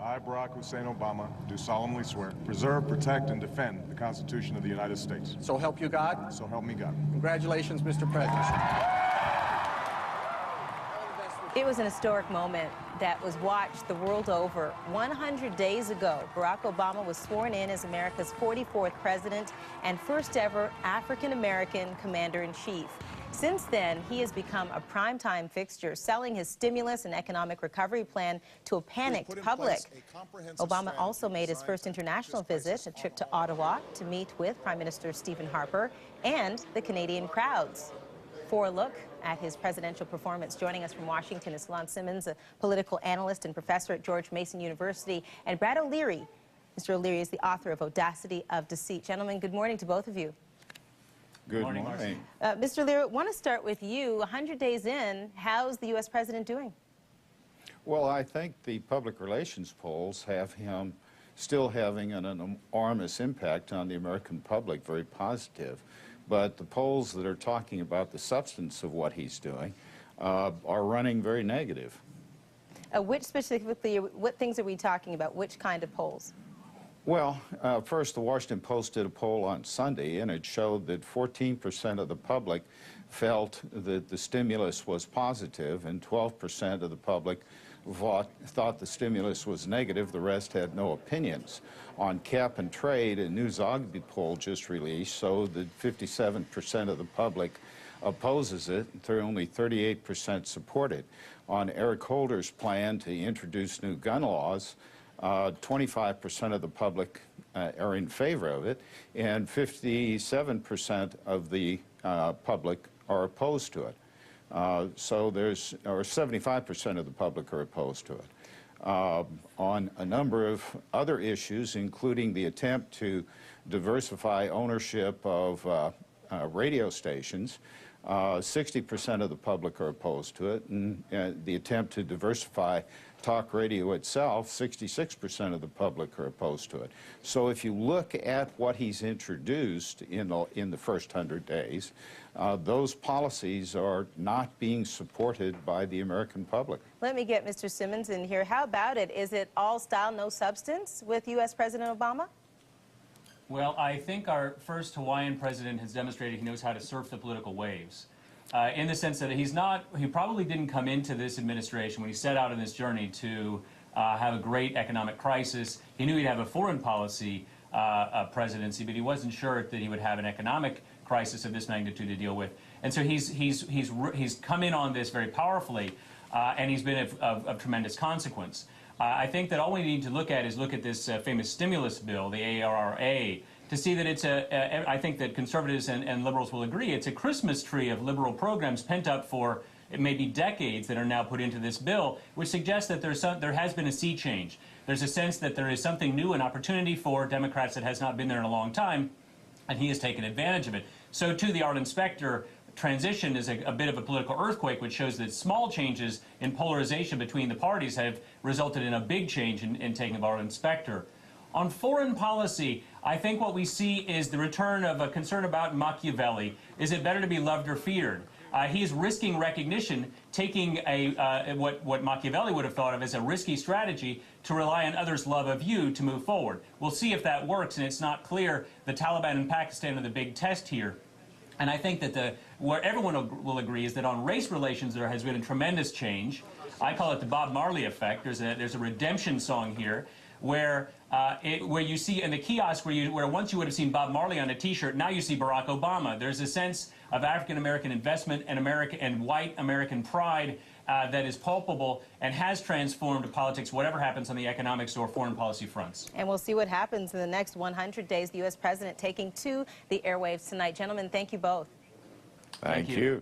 I, Barack Hussein Obama, do solemnly swear, preserve, protect, and defend the Constitution of the United States. So help you God? So help me God. Congratulations, Mr. President. It was an historic moment that was watched the world over. 100 days ago, Barack Obama was sworn in as America's 44th president and first ever African-American commander-in-chief. Since then, he has become a primetime fixture, selling his stimulus and economic recovery plan to a panicked public. Obama also made his first international visit, a trip to Ottawa to meet with Prime Minister Stephen Harper and the Canadian crowds. For a look at his presidential performance, joining us from Washington is Solon Simmons, a political analyst and professor at George Mason University, and Brad O'Leary. Mr. O'Leary is the author of Audacity of Deceit. Gentlemen, good morning to both of you. Good morning, Marci. Mr. O'Leary, I want to start with you. 100 days in, how's the U.S. president doing? Well, I think the public relations polls have him still having an enormous impact on the American public, very positive. But the polls that are talking about the substance of what he's doing are running very negative. Which specifically, what things are we talking about? Which kind of polls? Well, first, the Washington Post did a poll on Sunday, and it showed that 14% of the public felt that the stimulus was positive, and 12% of the public thought the stimulus was negative. The rest had no opinions. On cap and trade, a new Zogby poll just released showed that 57% of the public opposes it, and only 38% support it. On Eric Holder's plan to introduce new gun laws, 25% of the public are in favor of it, and 57% of the public are opposed to it. So there's, or 75% of the public are opposed to it. On a number of other issues, including the attempt to diversify ownership of radio stations, 60% of the public are opposed to it, and the attempt to diversify talk radio itself, 66% of the public are opposed to it. So if you look at what he's introduced in the first 100 days, those policies are not being supported by the American public. Let me get Mr. Simmons in here. How about it? Is it all style, no substance with U.S. President Obama? Well, I think our first Hawaiian president has demonstrated he knows how to surf the political waves. In the sense that he probably didn't come into this administration when he set out on this journey to have a great economic crisis. He knew he'd have a foreign policy presidency, but he wasn't sure that he would have an economic crisis of this magnitude to deal with. And so he's come in on this very powerfully, and he's been of tremendous consequence. I think that all we need to look at is look at this famous stimulus bill, the ARRA, to see that it's I think that conservatives and liberals will agree, it's a Christmas tree of liberal programs pent up for maybe decades that are now put into this bill, which suggests that there has been a sea change. There's a sense that there is something new, an opportunity for Democrats that has not been there in a long time, and he has taken advantage of it. So too, the Art Inspector transition is a bit of a political earthquake, which shows that small changes in polarization between the parties have resulted in a big change in taking of Art Inspector. On foreign policy, I think what we see is the return of a concern about Machiavelli. Is it better to be loved or feared? He's risking recognition, taking what Machiavelli would have thought of as a risky strategy to rely on others' love of you to move forward. We'll see if that works, and it's not clear. The Taliban in Pakistan are the big test here. And I think that where everyone will agree is that on race relations there has been a tremendous change. I call it the Bob Marley effect. There's a redemption song here where you see in the kiosk where once you would have seen Bob Marley on a T-shirt, now you see Barack Obama. There's a sense of African-American investment and white American pride that is palpable and has transformed politics, whatever happens on the economics or foreign policy fronts. And we'll see what happens in the next 100 days. The U.S. president taking to the airwaves tonight. Gentlemen, thank you both. Thank you.